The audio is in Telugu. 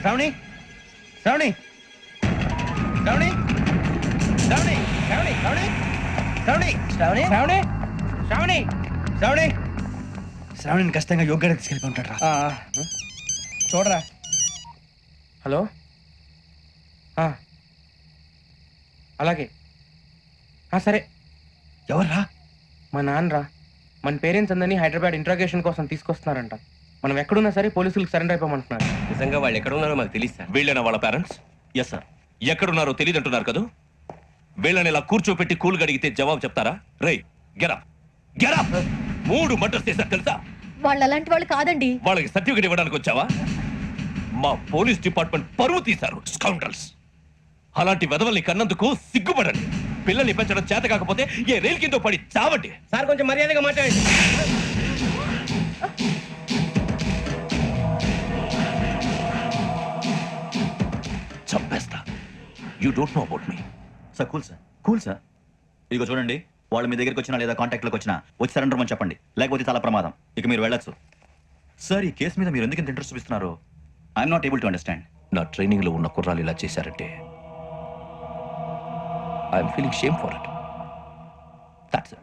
శ్రావణి శ్రావణి శ్రావణి శ్రావణి శ్రావణి శ్రావణి శ్రావణి శ్రావణి శ్రావణి శ్రావణి శ్రావణి శ్రావణిని ఖచ్చితంగా యోగ్యంగా తీసుకెళ్ళి ఉంటాడు రా. చూడరా. హలో అలాగే సరే. ఎవర్రా? మా నాన్నరా. మన పేరెంట్స్ అందరినీ హైదరాబాద్ ఇంట్రాగేషన్ కోసం తీసుకొస్తున్నారంట. మనం ఎక్కడున్నా సరే పోలీసులకు సరెండర్ అయిపోమంటున్నారు. నిజంగా వాళ్ళు ఎక్కడ ఉన్నారో మాకు తెలియదు సార్. వీళ్ళైనా వాళ్ళ పేరెంట్స్? Yes sir. ఎక్కడున్నారో తెలియదు అంటున్నారు కదా. వీళ్ళని ఇలా కూర్చోపెట్టి కూల్ గడిగితే జవాబు చెప్తారా? రేయ్ గెటప్ గెటప్. 3 మర్డర్స్ చేశారు తెలుసా? వాళ్ళు అలాంటి వాళ్ళు కాదండి. వాళ్ళకి సర్టిఫికేట్ ఇవ్వడానికి వచ్చావా? మా పోలీస్ డిపార్ట్మెంట్ పరువు తీశారు స్కౌండ్రల్స్. అలాంటి వెధవల్ని కన్నందుకు సిగ్గుపడండి. పిల్లల్ని పెంచడం చేత కాకపోతే ఏ రైలు కింద పడి చావండి. సార్ కొంచెం మర్యాదగా మాట్లాడండి. చంపేస్తా. You don't know about me. Sir cool sir. ఇదిగో చూడండి, వాళ్ళు మీ దగ్గరికి వచ్చినా లేదా కాంటాక్ట్లోకి వచ్చినా వచ్చి సరెండర్ అని చెప్పండి, లేకపోతే చాలా ప్రమాదం. ఇక మీరు వెళ్ళొచ్చు. సార్, ఈ కేసు మీద మీరు ఎందుకు ఇంత ఇంట్రెస్ట్ చూపిస్తున్నారు? I'm not able to understand. నా ట్రైనింగ్ లో ఉన్న కుర్రాలు ఇలా చేశారంటే I'm feeling shame for it. That's it.